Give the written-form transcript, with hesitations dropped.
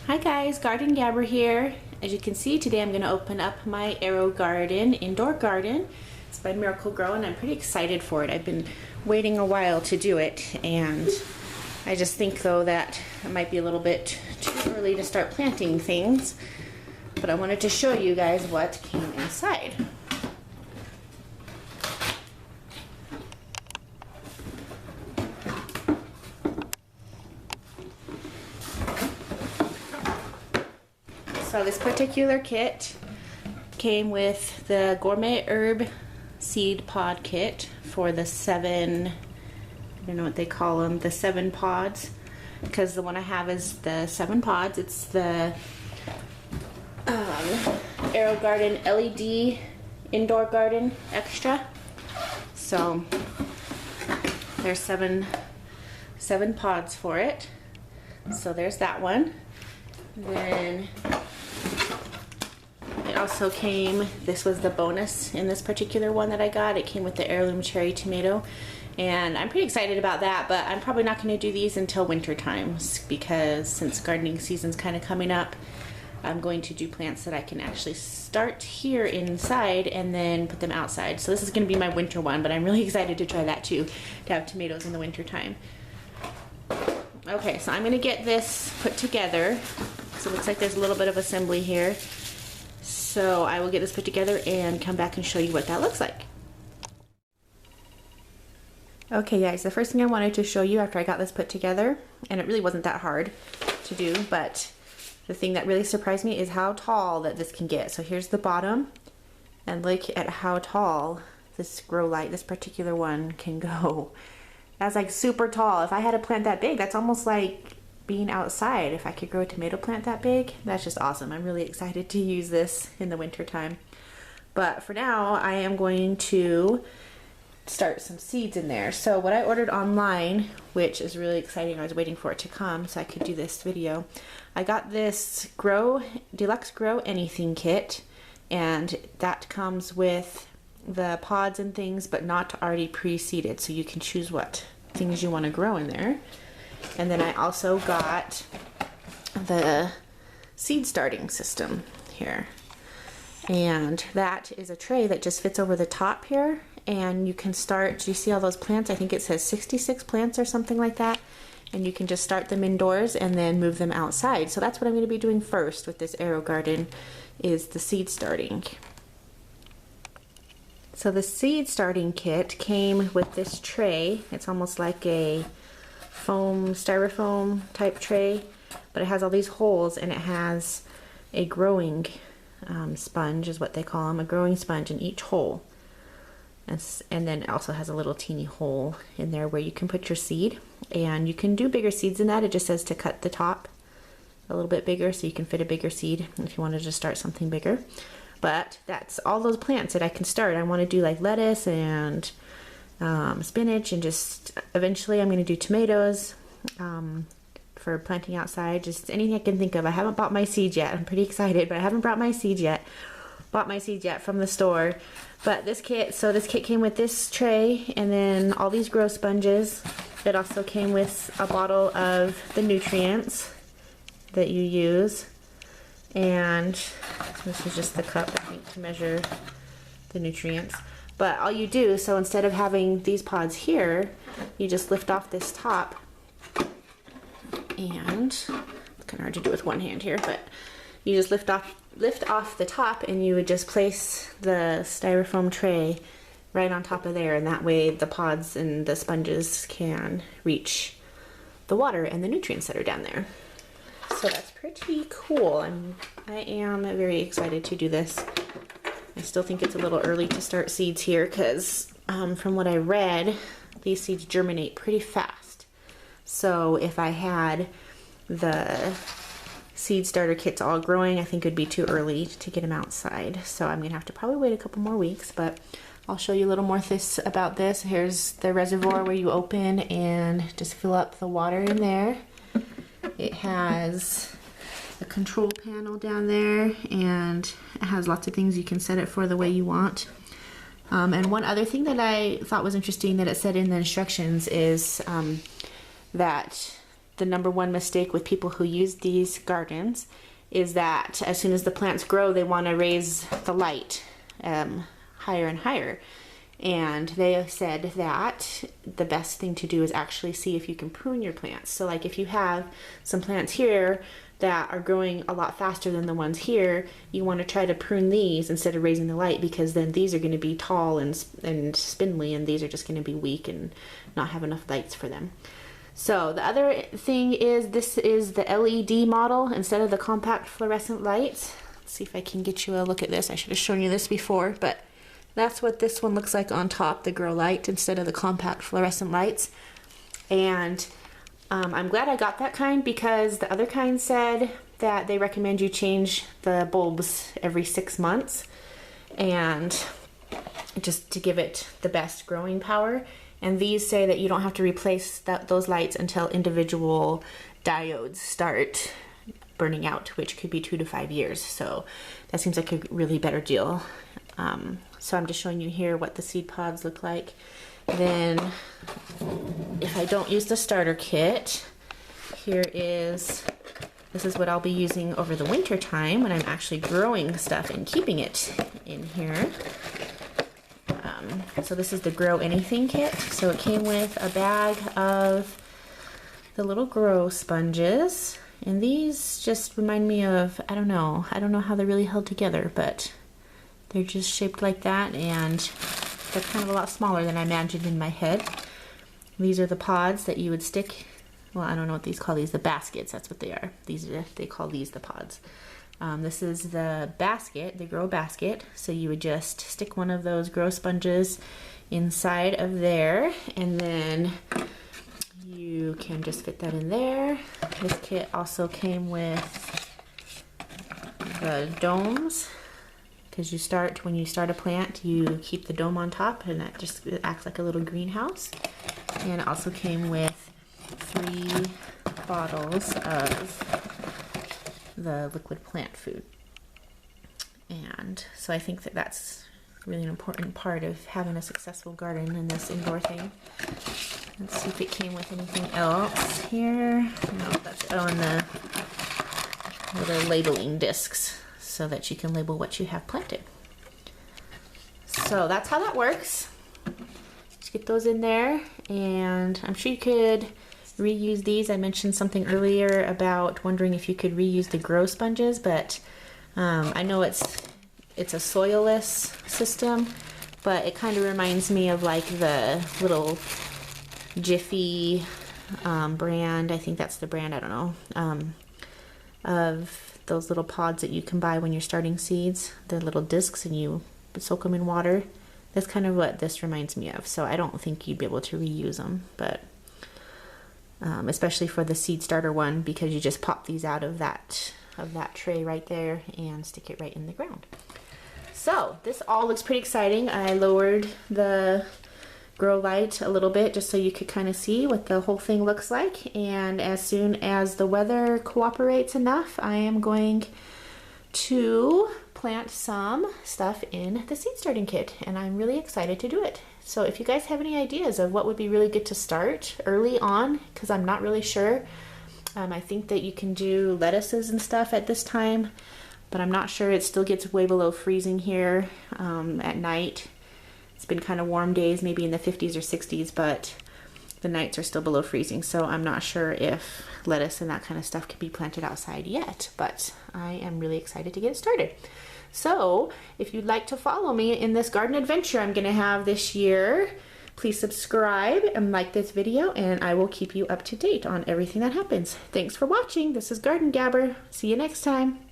Hi guys, Garden Gabber here. As you can see, today I'm going to open up my Aerogarden indoor garden. It's by Miracle Gro and I'm pretty excited for it. I've been waiting a while to do it, and I just think though that it might be a little bit too early to start planting things, but I wanted to show you guys what came inside. So this particular kit came with the Gourmet Herb Seed Pod Kit for the 7, I don't know what they call them, the 7 pods, because the one I have is the 7 pods. It's the Aerogarden LED Indoor Garden Extra. So there's seven pods for it. So there's that one. Then it also came, this was the bonus in this particular one that I got. It came with the heirloom cherry tomato, and I'm pretty excited about that, but I'm probably not going to do these until winter times, because since gardening season's kind of coming up, I'm going to do plants that I can actually start here inside and then put them outside. So this is going to be my winter one, but I'm really excited to try that too, to have tomatoes in the winter time. Okay, so I'm going to get this put together. So it looks like there's a little bit of assembly here. So I will get this put together and come back and show you what that looks like. Okay guys, the first thing I wanted to show you after I got this put together, and it really wasn't that hard to do, but the thing that really surprised me is how tall that this can get. So here's the bottom, and look at how tall this grow light, this particular one, can go. That's like super tall. If I had a plant that big, that's almost like being outside. If I could grow a tomato plant that big, that's just awesome. I'm really excited to use this in the winter time. But for now, I am going to start some seeds in there. So what I ordered online, which is really exciting, I was waiting for it to come so I could do this video. I got this Deluxe Grow Anything Kit, and that comes with the pods and things, but not already pre-seeded, so you can choose what things you want to grow in there. And then I also got the seed starting system here, and that is a tray that just fits over the top here, and you can start, do you see all those plants? I think it says 66 plants or something like that, and you can just start them indoors and then move them outside. So that's what I'm going to be doing first with this Aerogarden, is the seed starting. So the seed starting kit came with this tray. It's almost like a styrofoam type tray, but it has all these holes, and it has a growing sponge is what they call them, a growing sponge in each hole. And then it also has a little teeny hole in there where you can put your seed, and you can do bigger seeds than that. It just says to cut the top a little bit bigger so you can fit a bigger seed if you wanted to start something bigger. But that's all those plants that I can start. I want to do like lettuce and spinach, and just eventually I'm going to do tomatoes for planting outside. Just anything I can think of. I haven't bought my seeds yet. I'm pretty excited, but I haven't bought my seeds yet from the store. But this kit, so this kit came with this tray and then all these grow sponges. It also came with a bottle of the nutrients that you use, and this is just the cup, I think, to measure the nutrients. But all you do, so instead of having these pods here, you just lift off this top, and it's kind of hard to do with one hand here, but you just lift off the top, and you would just place the styrofoam tray right on top of there, and that way the pods and the sponges can reach the water and the nutrients that are down there. So that's pretty cool. I am very excited to do this. I still think it's a little early to start seeds here, because from what I read, these seeds germinate pretty fast. So if I had the seed starter kits all growing, I think it would be too early to get them outside. So I'm going to have to probably wait a couple more weeks, but I'll show you a little more about this. Here's the reservoir where you open and just fill up the water in there. It has a control panel down there, and it has lots of things you can set it for the way you want. And one other thing that I thought was interesting that it said in the instructions is that the #1 mistake with people who use these gardens is that as soon as the plants grow, they want to raise the light higher and higher. And they said that the best thing to do is actually see if you can prune your plants. So like if you have some plants here that are growing a lot faster than the ones here, you want to try to prune these instead of raising the light, because then these are going to be tall and spindly, and these are just going to be weak and not have enough lights for them. So the other thing is, this is the LED model instead of the compact fluorescent lights. Let's see if I can get you a look at this. I should have shown you this before, but that's what this one looks like on top, the grow light, instead of the compact fluorescent lights. And I'm glad I got that kind, because the other kind said that they recommend you change the bulbs every 6 months, and just to give it the best growing power. And these say that you don't have to replace those lights until individual diodes start burning out, which could be 2 to 5 years. So that seems like a really better deal. So I'm just showing you here what the seed pods look like. Then if I don't use the starter kit, this is what I'll be using over the winter time when I'm actually growing stuff and keeping it in here. So this is the Grow Anything Kit. So it came with a bag of the little grow sponges, and these just remind me of, I don't know how they're really held together, but they're just shaped like that, and they're kind of a lot smaller than I imagined in my head. These are the pods that you would stick, well, I don't know what these call these, the baskets, that's what they are. They call these the pods. This is the basket, the grow basket. So you would just stick one of those grow sponges inside of there, and then you can just fit that in there. This kit also came with the domes, because when you start a plant, you keep the dome on top, and that just acts like a little greenhouse. And it also came with 3 bottles of the liquid plant food. And so I think that that's really an important part of having a successful garden in this indoor thing. Let's see if it came with anything else here. No, that's on the little labeling discs, so that you can label what you have planted. So that's how that works. Just get those in there, and I'm sure you could reuse these. I mentioned something earlier about wondering if you could reuse the grow sponges, but I know it's a soilless system, but it kind of reminds me of like the little Jiffy brand. I think that's the brand, I don't know, of those little pods that you can buy when you're starting seeds, the little discs, and you soak them in water. That's kind of what this reminds me of. So I don't think you'd be able to reuse them, but especially for the seed starter one, because you just pop these out of that tray right there and stick it right in the ground. So this all looks pretty exciting. I lowered the grow light a little bit just so you could kind of see what the whole thing looks like, and as soon as the weather cooperates enough, I am going to plant some stuff in the seed starting kit, and I'm really excited to do it. So if you guys have any ideas of what would be really good to start early on, because I'm not really sure, I think that you can do lettuces and stuff at this time, but I'm not sure. It still gets way below freezing here at night. It's been kind of warm days, maybe in the 50s or 60s, but the nights are still below freezing, so I'm not sure if lettuce and that kind of stuff can be planted outside yet, but I am really excited to get it started. So if you'd like to follow me in this garden adventure I'm going to have this year, please subscribe and like this video, and I will keep you up to date on everything that happens. Thanks for watching. This is Garden Gabber. See you next time.